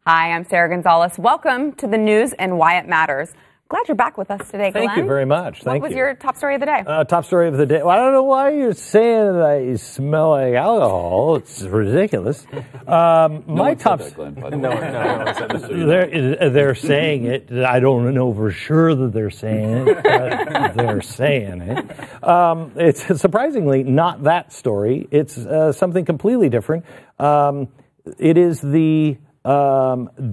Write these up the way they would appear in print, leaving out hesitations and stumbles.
Hi, I'm Sarah Gonzalez. Welcome to the news and why it matters. Glad you're back with us today, Glenn. Thank you very much. What was your top story of the day? Top story of the day. Well, I don't know why you're saying that you smell like alcohol. It's ridiculous. My top. They're saying it. I don't know for sure that they're saying it, but they're saying it. It's surprisingly not that story. It's something completely different. It is the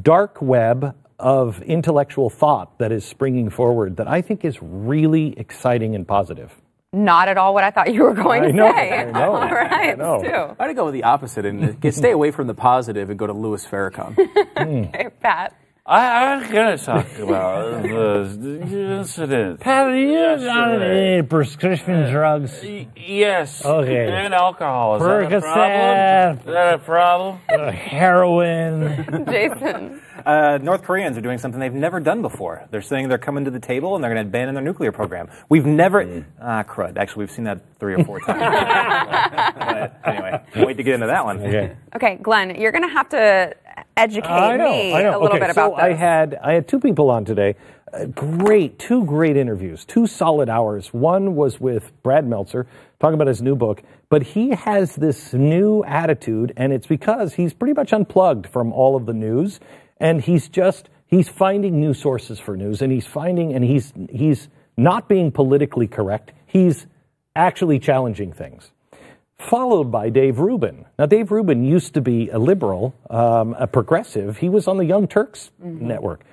dark web of intellectual thought that is springing forward that I think is really exciting and positive. Not at all what I thought you were going to say. I know. All right, Stu. I'm going to go with the opposite and stay away from the positive and go to Louis Farrakhan. Okay, Pat. I'm going to talk about the incident. Pat, are you on any prescription drugs? Yes. Okay. And alcohol. Is Percocet. that a problem? Is that a problem? Heroin. Jason. North Koreans are doing something they've never done before. They're saying they're coming to the table and they're going to abandon their nuclear program. We've never... crud. Actually, we've seen that 3 or 4 times. But anyway, can't wait to get into that one. Okay, Glenn, you're going to have to educate me a little bit about this. I had 2 people on today. Two great interviews, 2 solid hours. One was with Brad Meltzer, talking about his new book, but he has this new attitude, and it's because he's pretty much unplugged from all of the news, and he's finding new sources for news, and he's not being politically correct. He's actually challenging things. Followed by Dave Rubin. Now, Dave Rubin used to be a liberal, a progressive. He was on the Young Turks network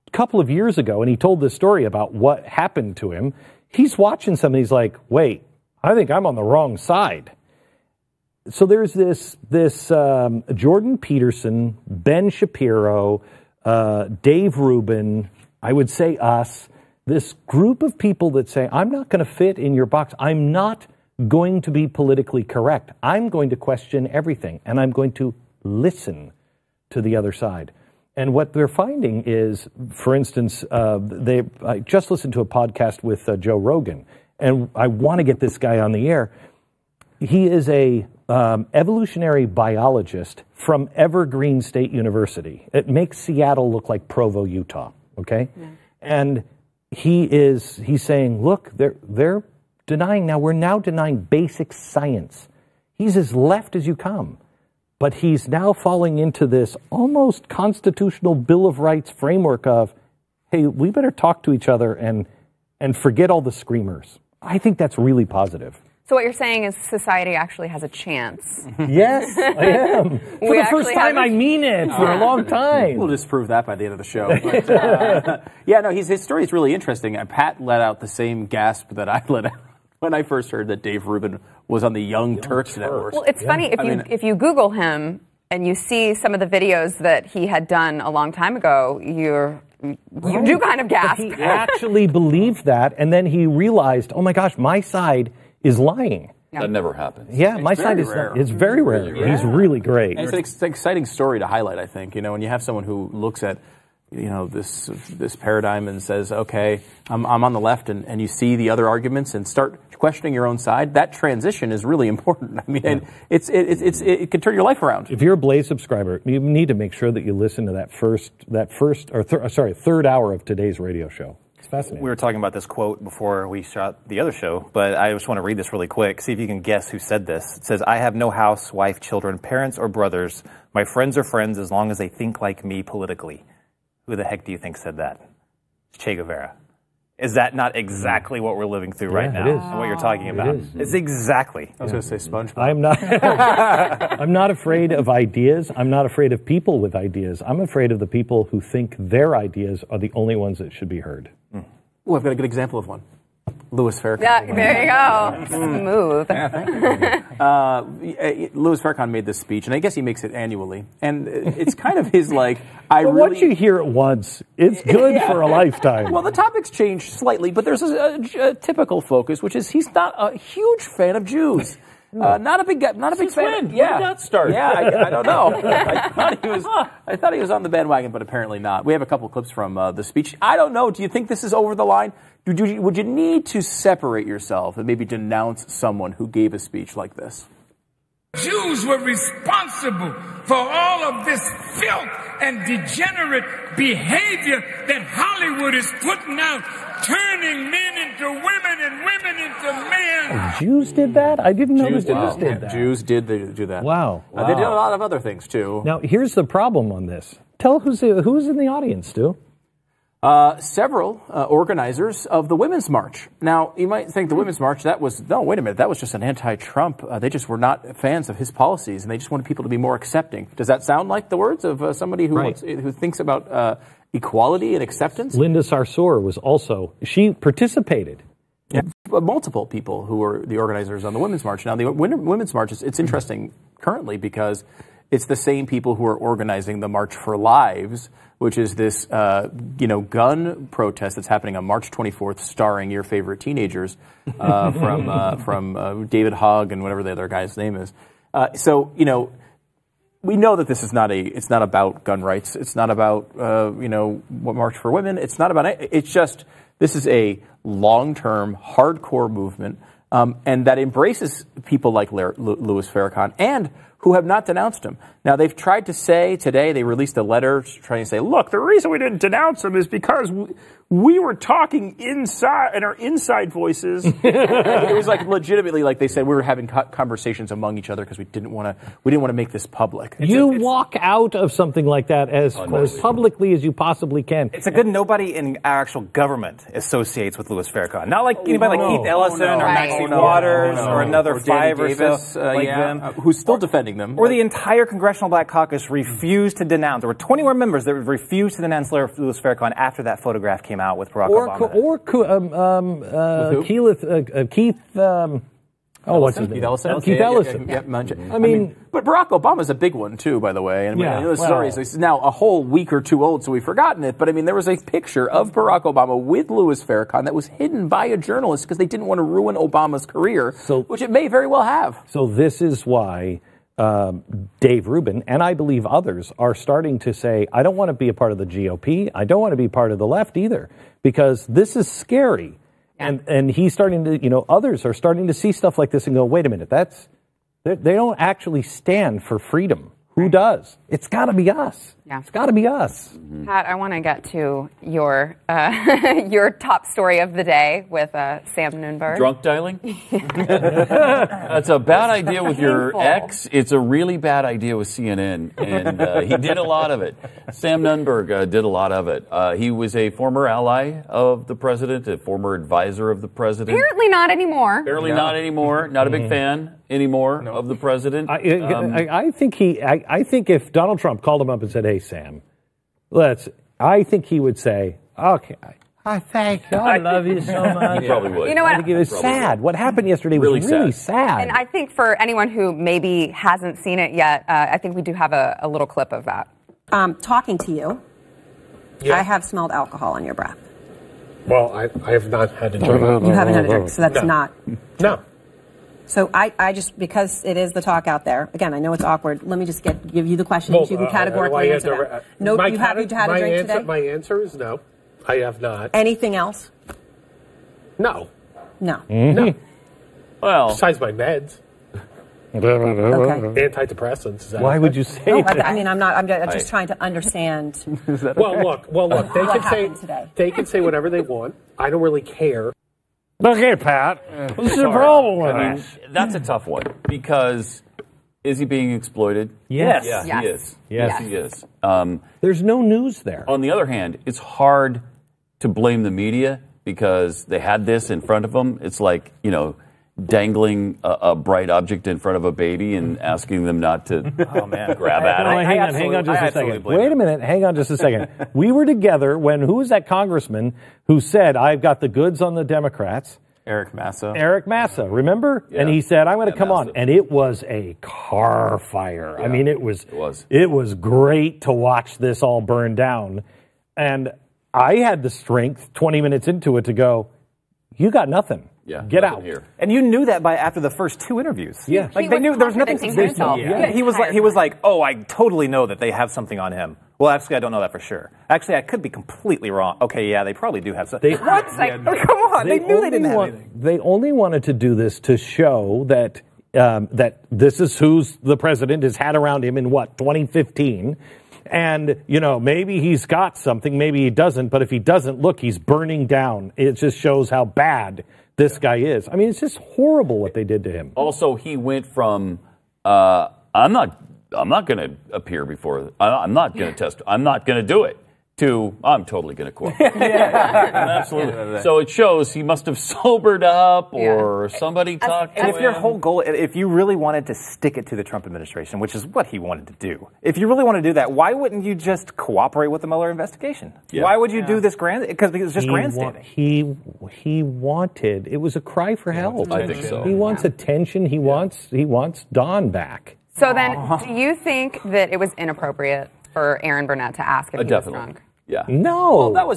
a couple of years ago, and he told this story about what happened to him. He's watching something. He's like, wait, I think I'm on the wrong side. So there's this Jordan Peterson, Ben Shapiro, Dave Rubin, I would say us, this group of people that say, I'm not going to fit in your box. I'm not going to be politically correct. I'm going to question everything, and I'm going to listen to the other side. And what they're finding is, for instance, I just listened to a podcast with Joe Rogan, and I want to get this guy on the air. He is a evolutionary biologist from Evergreen State University. It makes Seattle look like Provo, Utah. Okay, and he's saying, look, they're denying now. We're now denying basic science. He's as left as you come. But he's now falling into this almost constitutional Bill of Rights framework of, hey, we better talk to each other and forget all the screamers. I think that's really positive. So what you're saying is society actually has a chance. Yes, I am. For the first time, I mean it. For a long time. We'll disprove that by the end of the show. But, his story is really interesting. Pat let out the same gasp that I let out when I first heard that Dave Rubin was on the Young Turks network. Well, it's funny, if you Google him and you see some of the videos that he had done a long time ago, you do kind of gasp. But he actually believed that, and then he realized, oh my gosh, my side is lying. That never happens. Yeah, my side is rare. It's very rare. He's really great. And it's an exciting story to highlight, I think. You know, when you have someone who looks at this paradigm and says, okay, I'm on the left, and you see the other arguments and start questioning your own side, that transition is really important. I mean, it can turn your life around. If you're a Blaze subscriber, you need to make sure that you listen to that third hour of today's radio show. It's fascinating. We were talking about this quote before we shot the other show, but I just want to read this really quick, see if you can guess who said this. It says, I have no house, wife, children, parents, or brothers. My friends are friends as long as they think like me politically. Who the heck do you think said that? It's Che Guevara. Is that not exactly what we're living through right now? It is. And what you're talking about? It's exactly. I was going to say SpongeBob. I'm not afraid of ideas. I'm not afraid of people with ideas. I'm afraid of the people who think their ideas are the only ones that should be heard. Oh, I've got a good example of one. Louis Farrakhan. Yeah, there you go. Smooth. Louis Farrakhan made this speech, and I guess he makes it annually. And it's kind of his, once you hear it once, it's good for a lifetime. Well, the topics change slightly, but there's a typical focus, which is he's not a huge fan of Jews. Not a big fan. When did that start? Yeah, I don't know. I thought he was on the bandwagon, but apparently not. We have a couple clips from the speech. I don't know. Do you think this is over the line? Would you need to separate yourself and maybe denounce someone who gave a speech like this? Jews were responsible for all of this filth and degenerate behavior that Hollywood is putting out, turning men into women and women into men. Jews did that? I didn't know Jews did that. Jews did do that. Wow. They did a lot of other things, too. Now, here's the problem on this. Tell who's in the audience, Stu. Several organizers of the Women's March. Now, you might think the Women's March, that was just an anti-Trump. They just were not fans of his policies, and they just wanted people to be more accepting. Does that sound like the words of somebody who who thinks about equality and acceptance? Linda Sarsour was also, she participated. Yeah. Multiple people who were the organizers on the Women's March. Now, the Women's March, it's interesting currently because it's the same people who are organizing the March for Lives, which is this, gun protest that's happening on March 24th, starring your favorite teenagers from David Hogg and whatever the other guy's name is. We know that this is it's not about gun rights. It's not about, March for Women. It's not about, it's just, this is a long-term, hardcore movement, and that embraces people like Louis Farrakhan and who have not denounced him. Now, they've tried to say today, they released a letter trying to say, look, the reason we didn't denounce him is because we were talking inside, in our inside voices. It was like legitimately, like they said, we were having conversations among each other because we didn't want to make this public. You walk out of something like that as publicly as you possibly can. It's a good nobody in our actual government associates with Louis Farrakhan. Not like anybody like Keith Ellison or Maxine Waters or another five or so like them. Who's still defending them. Or the entire Congressional Black Caucus refused to denounce. There were 21 members that refused to denounce Louis Farrakhan after that photograph came out with Barack Obama. Keith. What's his name? Keith Ellison. Keith Ellison. I mean, but Barack Obama's a big one too, by the way. And the story is now a whole week or two old, so we've forgotten it. But I mean, there was a picture of Barack Obama with Louis Farrakhan that was hidden by a journalist because they didn't want to ruin Obama's career, which it may very well have. So this is why Dave Rubin, and I believe others, are starting to say, I don't want to be a part of the GOP. I don't want to be part of the left either, because this is scary. Yeah. And he's starting to, others are starting to see stuff like this and go, wait a minute, they don't actually stand for freedom. Who does? It's got to be us. Yeah. It's got to be us. Pat, I want to get to your your top story of the day with Sam Nunberg. Drunk dialing? That's a bad idea with your ex. It's a really bad idea with CNN, and he did a lot of it. Sam Nunberg did a lot of it. He was a former ally of the president, a former advisor of the president. Apparently not anymore. Apparently not anymore. Not a big fan anymore of the president. I think if Donald Trump called him up and said, "Hey, Sam, I think he would say, "Okay, I thank you. I love you so much." He probably would. You know what? I think it was sad. What happened yesterday was really sad. And I think for anyone who maybe hasn't seen it yet, I think we do have a little clip of that. Talking to you, I have smelled alcohol on your breath. Well, I have not had a drink. You haven't had a drink, so that's not. No. So I just, because it is the talk out there, again, I know it's awkward, let me just give you the questions. You can categorically answer them. No, you haven't had a drink today? My answer is no. I have not. Anything else? No. No. No. Well, besides my meds. Okay. Antidepressants. Why would you say that? I mean, I'm just trying to understand. Well, look. They can say whatever they want. I don't really care. Okay, Pat. What's the problem with that? That's a tough one, because is he being exploited? Yes. Yeah, Yes. he is. Yes. He is. There's no news there. On the other hand, it's hard to blame the media because they had this in front of them. It's like, dangling a bright object in front of a baby and asking them not to grab at it. Hang on just a second. Wait a minute. Hang on just a second. We were together when, who was that congressman who said, I've got the goods on the Democrats? Eric Massa. Remember? Yeah. And he said, I'm going to come on. And it was a car fire. Yeah. I mean, it was great to watch this all burn down. And I had the strength 20 minutes into it to go, you got nothing. Yeah, get out here. And you knew that after the first two interviews. Yeah, like they knew there was nothing. He was like, oh, I totally know that they have something on him. Well, actually, I don't know that for sure. Actually, I could be completely wrong. Okay, yeah, they probably do have something. What? Come on, they knew they didn't have anything. They only wanted to do this to show that that this is who's the president has had around him in 2015. And, maybe he's got something, maybe he doesn't, but if he doesn't, look, he's burning down. It just shows how bad this guy is. I mean, it's just horrible what they did to him. Also, he went from, I'm not going to appear before, I'm not going to test, I'm not going to do it, to, I'm totally going to cooperate. Absolutely. So it shows he must have sobered up or somebody talked to him. And if your whole goal, if you really wanted to stick it to the Trump administration, which is what he wanted to do, if you really want to do that, why wouldn't you just cooperate with the Mueller investigation? Yeah. Why would you do this because it's just grandstanding? He wanted, it was a cry for help. I think so. He wants attention. He wants Don back. So then, do you think that it was inappropriate for Aaron Burnett to ask if he was drunk? Yeah. No. Well, that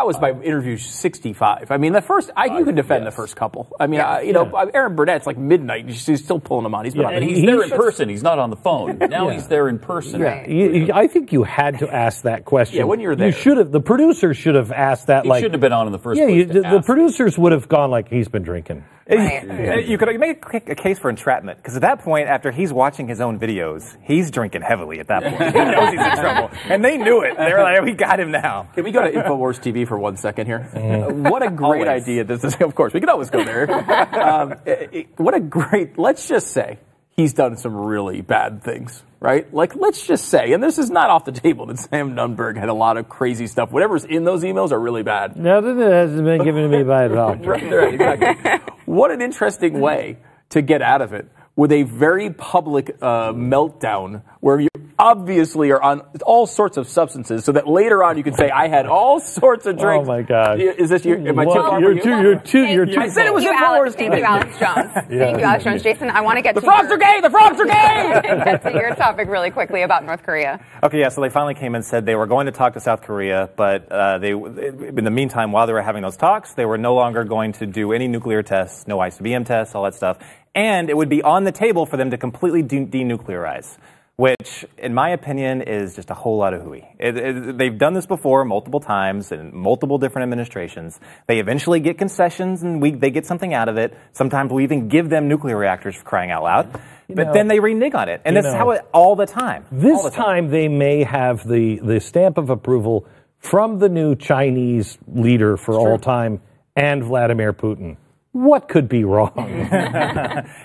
was by interview 65. I mean, the first, you can defend the first couple. I mean, Aaron Burnett's like midnight. He's still pulling him on. He's been on. And he's there in person. He's not on the phone. Now he's there in person. Yeah. I think you had to ask that question. Yeah, when you're there. You should have. The producers should have asked that. He shouldn't have been on in the first place. Yeah, the producers would have gone like, he's been drinking. Right. You could make a case for entrapment, because at that point, after he's watching his own videos, he's drinking heavily at that point. He knows he's in trouble. And they knew it. They were like, we got him now. Can we go to InfoWars TV for 1 second here? What a great idea this is. Of course, we can always go there. Let's just say he's done some really bad things, right? Like, let's just say, and this is not off the table, that Sam Nunberg had a lot of crazy stuff. Whatever's in those emails are really bad. Nothing that hasn't been given to me by a doctor. Right, exactly. What an interesting way to get out of it with a very public meltdown where you obviously are on all sorts of substances, so that later on you can say, I had all sorts of drinks. Oh, my God. Is this am I too far You're too I said it was InfoWars. Thank you, Alex Jones. Thank you, Alex Jones. Jason, I want to get The frogs are gay! The frogs are gay! get to your topic really quickly about North Korea. Okay, yeah, so they finally came and said they were going to talk to South Korea, but in the meantime, while they were having those talks, they were no longer going to do any nuclear tests, no ICBM tests, all that stuff, and it would be on the table for them to completely denuclearize, which, in my opinion, is just a whole lot of hooey. They've done this before multiple times in multiple different administrations. They eventually get concessions and they get something out of it. Sometimes we even give them nuclear reactors, for crying out loud. But then they renege on it. And this is how it all the time. This time they may have the stamp of approval from the new Chinese leader for all time and Vladimir Putin. What could be wrong?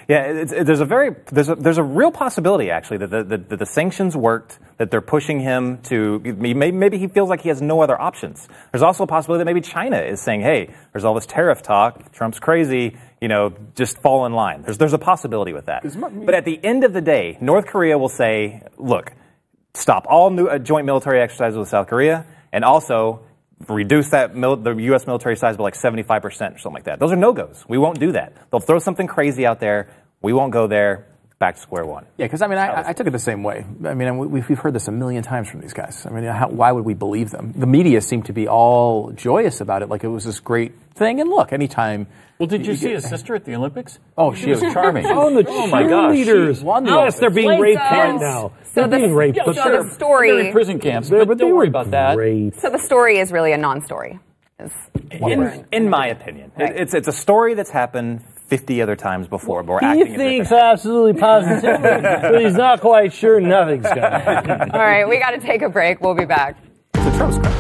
There's a real possibility actually that the sanctions worked, that they're pushing him to maybe he feels like he has no other options. There's also a possibility that maybe China is saying, hey, there's all this tariff talk, Trump's crazy, just fall in line. There's a possibility with that. But at the end of the day, North Korea will say, look, stop all new joint military exercises with South Korea, and also reduce the U.S. military size by like 75% or something like that. Those are no-goes. We won't do that. They'll throw something crazy out there. We won't go there. Back to square one. Yeah, because I took it the same way. I mean, we've heard this a million times from these guys. I mean, why would we believe them? The media seemed to be all joyous about it, like it was this great thing. And look, anytime. Well, did you see his sister at the Olympics? Oh, she was charming. Oh, the cheerleaders. Yes, they're being raped right now. They're being raped. So the story. They're in prison camps, but don't worry about that. So the story is really a non-story. In my opinion, it's a story that's happened 50 other times before. But he thinks absolutely positively, but he's not quite sure nothing's going to happen. All right, we got to take a break. We'll be back. It's a Trump's crap.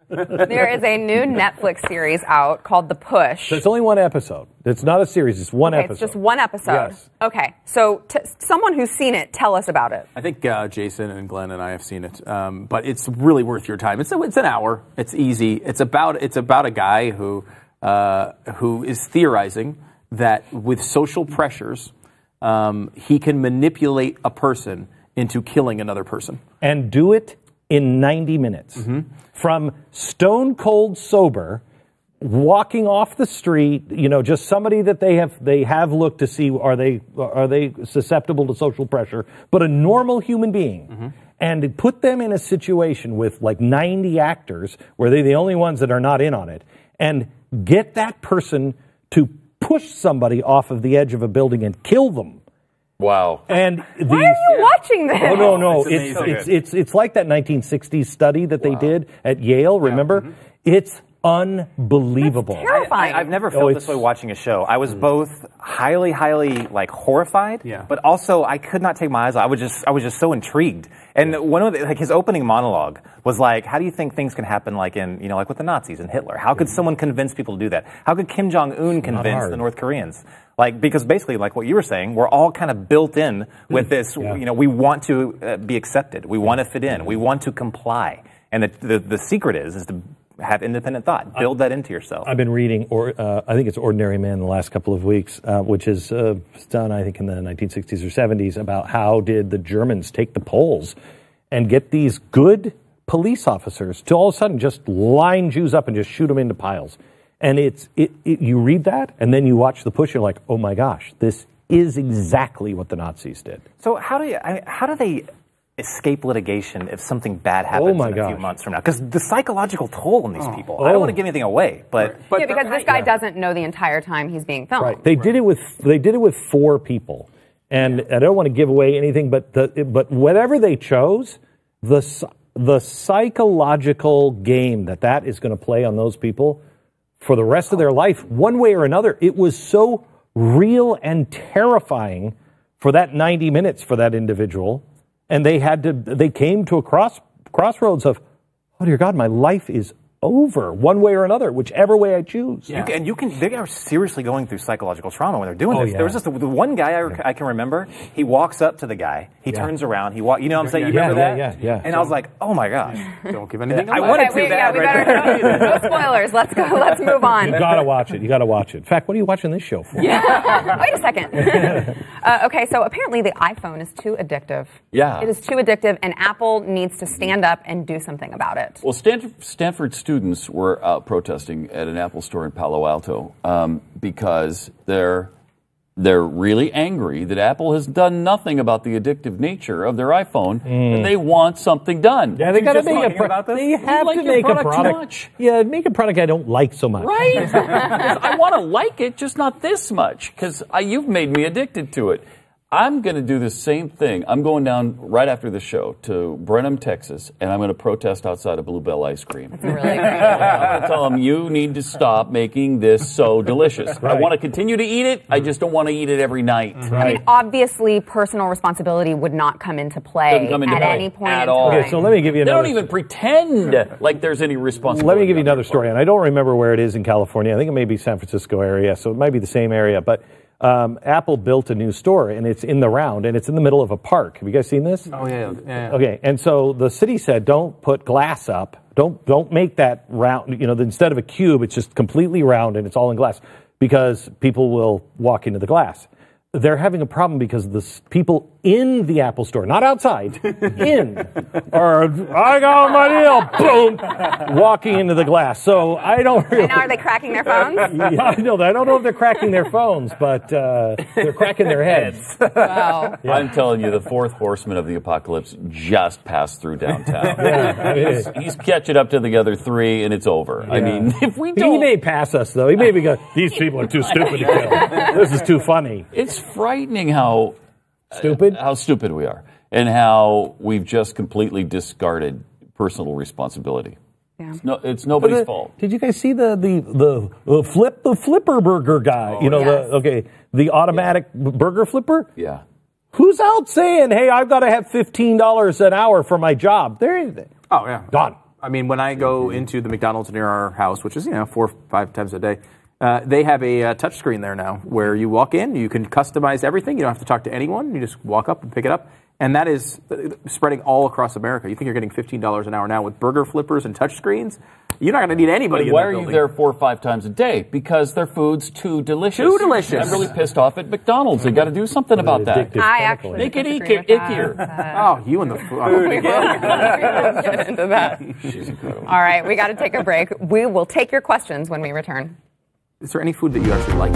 There is a new Netflix series out called The Push. So it's only one episode. It's not a series. It's one episode. It's just one episode. Yes. Okay. So someone who's seen it, tell us about it. I think Jason and Glenn and I have seen it, but it's really worth your time. It's an hour. It's easy. It's about a guy who is theorizing that with social pressures, he can manipulate a person into killing another person. And do it in 90 minutes. Mm-hmm. From stone cold sober, walking off the street, just somebody that they have looked to see are they susceptible to social pressure, but a normal human being. Mm-hmm. And put them in a situation with like 90 actors where they're the only ones that are not in on it, and get that person to push somebody off of the edge of a building and kill them. Wow. And why are you watching this? Oh, no. It's like that 1960s study that they did at Yale, remember? Yeah. Mm-hmm. It's unbelievable. That's terrifying. I've never felt this way watching a show. I was both highly like horrified, but also I could not take my eyes off. I was just so intrigued. And one of his opening monologue was like, how do you think things can happen like in, like with the Nazis and Hitler? How could someone convince people to do that? How could Kim Jong-un convince the North Koreans? Like, because basically, like what you were saying, we're all kind of built in with this, we want to be accepted. We want to fit in. We want to comply. And the secret is to have independent thought. Build that into yourself. I've been reading, I think it's Ordinary Man the last couple of weeks, which is done, I think, in the 1960s or 70s, about how did the Germans take the Poles and get these good police officers to all of a sudden just line Jews up and just shoot them into piles. And you read that, and then you watch The Push, you're like, oh my gosh, this is exactly what the Nazis did. So how do they escape litigation if something bad happens in a few months from now? Because the psychological toll on these people, I don't want to give anything away, but because this guy doesn't know the entire time he's being filmed. Right. They did it with 4 people, and I don't want to give away anything, but whatever they chose, the psychological game that is going to play on those people for the rest of their life, one way or another, it was so real and terrifying for that 90 minutes for that individual. And they came to a crossroads of, oh dear God, my life is over, one way or another, whichever way I choose. Yeah. They are seriously going through psychological trauma when they're doing this. Yeah. There was just the one guy I can remember, he walks up to the guy, he turns around, you know what I'm saying? You remember that? Yeah. And I was like, oh my gosh. Don't give anything away. I wanted to bad right there. No spoilers. Let's go. Let's move on. You gotta watch it. In fact, what are you watching this show for? Yeah. Wait a second. Okay, so apparently the iPhone is too addictive. Yeah. It is too addictive, and Apple needs to stand up and do something about it. Well, Stanford students were out protesting at an Apple store in Palo Alto because they're really angry that Apple has done nothing about the addictive nature of their iPhone, and they want something done. Yeah, they got to make They have to make a product. Yeah, make a product I don't like so much. Right? I want to like it, just not this much, because you've made me addicted to it. I'm going to do the same thing. I'm going down right after the show to Brenham, Texas, and I'm going to protest outside of Bluebell Ice Cream. That's really great. I'm going to tell them, you need to stop making this so delicious. Right. I want to continue to eat it. I just don't want to eat it every night. Right. I mean, obviously, personal responsibility would not come into play at any point at all. Okay, so let me give you another. They don't even pretend like there's any responsibility. Let me give you another story, and I don't remember where it is in California. I think it may be San Francisco area, so it might be the same area, but Apple built a new store, and it's in the round, and it's in the middle of a park. Have you guys seen this? Oh, yeah. Okay, and so the city said, don't put glass up. Don't make that round, instead of a cube, it's just completely round, and it's all in glass, because people will walk into the glass. They're having a problem because the people in the Apple store, not outside, are, I got my deal, boom, walking into the glass. So I don't really... And are they cracking their phones? Yeah, I don't know if they're cracking their phones, but they're cracking their heads. Wow. Yeah. I'm telling you, the fourth horseman of the apocalypse just passed through downtown. He's catching up to the other three, and it's over. Yeah. I mean, if we don't... He may pass us, though. He may be going, these people are too stupid to kill. This is too funny. It's frightening how stupid we are, and how we've just completely discarded personal responsibility. Yeah. It's nobody's fault. Did you guys see the flipper burger guy? Yes. The automatic burger flipper. Yeah. Who's out saying, "Hey, I've got to have $15 an hour for my job"? Oh yeah, gone. I mean, when I go into the McDonald's near our house, which is 4 or 5 times a day, they have a touch screen there now where you walk in, you can customize everything. You don't have to talk to anyone. You just walk up and pick it up. And that is spreading all across America. You think you're getting $15 an hour now with burger flippers and touch screens? You're not going to need anybody in that building. Why are you there 4 or 5 times a day? Because their food's too delicious. Too delicious. I'm really pissed off at McDonald's. They got to do something about that. I actually make it ickier. Oh, you and the food again. Get into that. She's incredible. All right, we got to take a break. We will take your questions when we return. Is there any food that you actually like?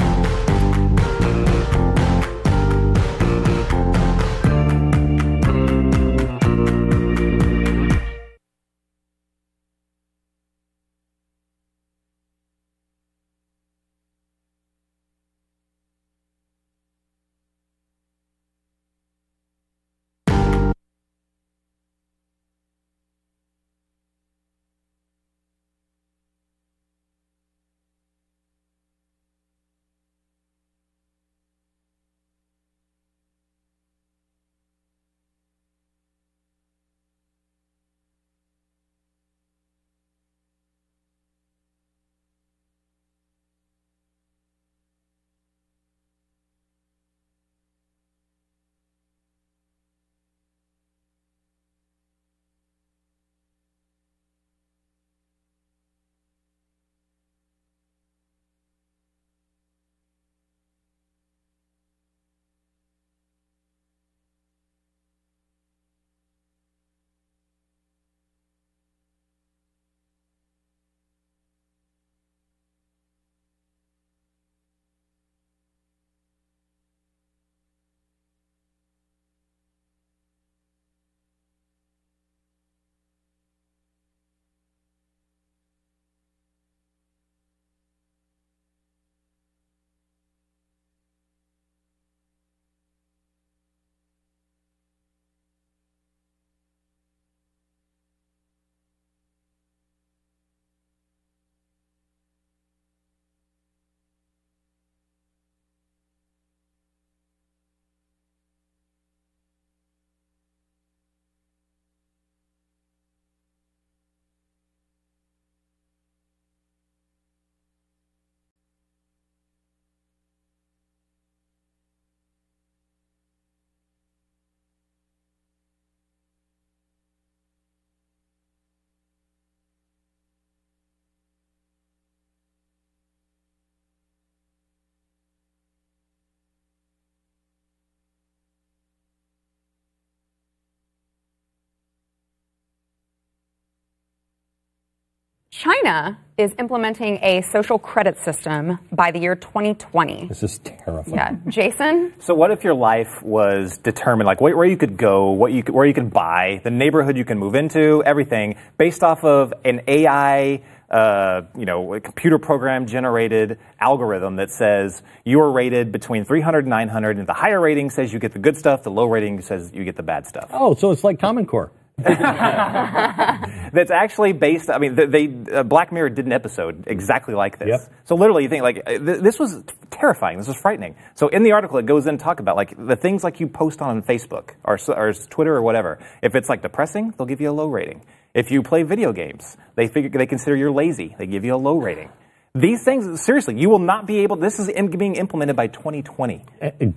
China is implementing a social credit system by the year 2020. This is terrifying. Yeah. Jason? So what if your life was determined, like where you could go, where you can buy, the neighborhood you can move into, everything, based off of an AI, a computer program generated algorithm that says you are rated between 300 and 900, and the higher rating says you get the good stuff, the low rating says you get the bad stuff. Oh, so it's like Common Core. That's actually based. I mean, Black Mirror did an episode exactly like this. Yep. So literally, you think like this was terrifying. This was frightening. So in the article, it goes in to talk about like the things like you post on Facebook or Twitter or whatever. If it's like depressing, they'll give you a low rating. If you play video games, they consider you're lazy. They give you a low rating. These things, seriously, you will not be able. This is being implemented by 2020.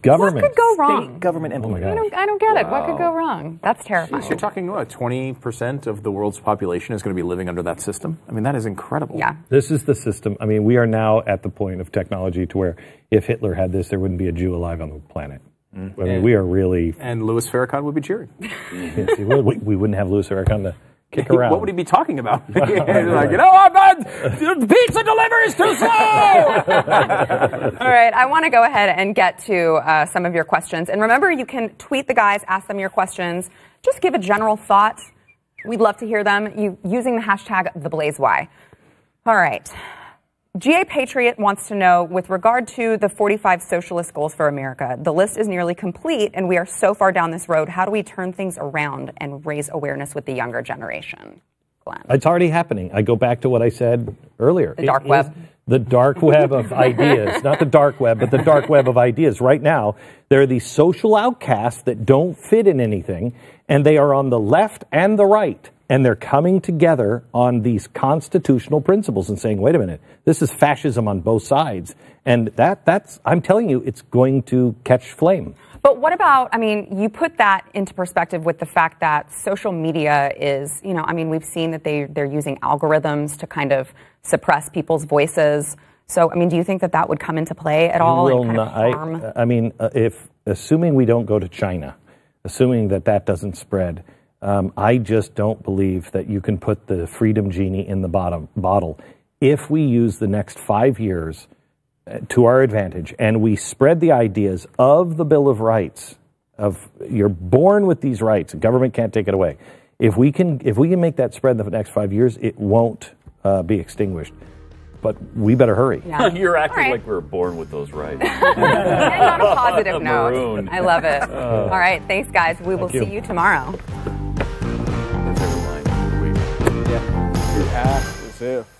Government. What could go wrong? State government implemented. I don't get it. What could go wrong? That's terrifying. You're talking about 20% of the world's population is going to be living under that system. I mean, that is incredible. Yeah. This is the system. I mean, we are now at the point of technology to where if Hitler had this, there wouldn't be a Jew alive on the planet. I mean, we are really... And Louis Farrakhan would be cheering. Yes, we wouldn't have Louis Farrakhan to kick around. What would he be talking about? Like, pizza delivery is too slow! All right, I want to go ahead and get to some of your questions. And remember, you can tweet the guys, ask them your questions. Just give a general thought. We'd love to hear them using the hashtag #TheBlazeY. All right. GA Patriot wants to know, with regard to the 45 socialist goals for America, the list is nearly complete and we are so far down this road. How do we turn things around and raise awareness with the younger generation? Glenn. It's already happening. I go back to what I said earlier. The dark web. The dark web of ideas. Not the dark web, but the dark web of ideas. Right now, there are these social outcasts that don't fit in anything, and they are on the left and the right. And they're coming together on these constitutional principles and saying, wait a minute, this is fascism on both sides. And that's, I'm telling you, it's going to catch flame. But what about, I mean, you put that into perspective with the fact that social media is, you know, I mean, we've seen that they're using algorithms to kind of suppress people's voices. So, I mean, do you think that that would come into play at all and kind of harm? I mean, assuming we don't go to China, assuming that doesn't spread, I just don't believe that you can put the freedom genie in the bottle. If we use the next 5 years to our advantage and we spread the ideas of the Bill of Rights, of you're born with these rights, the government can't take it away. If we can make that spread in the next 5 years, it won't be extinguished. But we better hurry. Yeah. You're acting like we were born with those rights. And on a positive note. Maroon. I love it. All right, thanks, guys. We will see you tomorrow. Yeah. As if.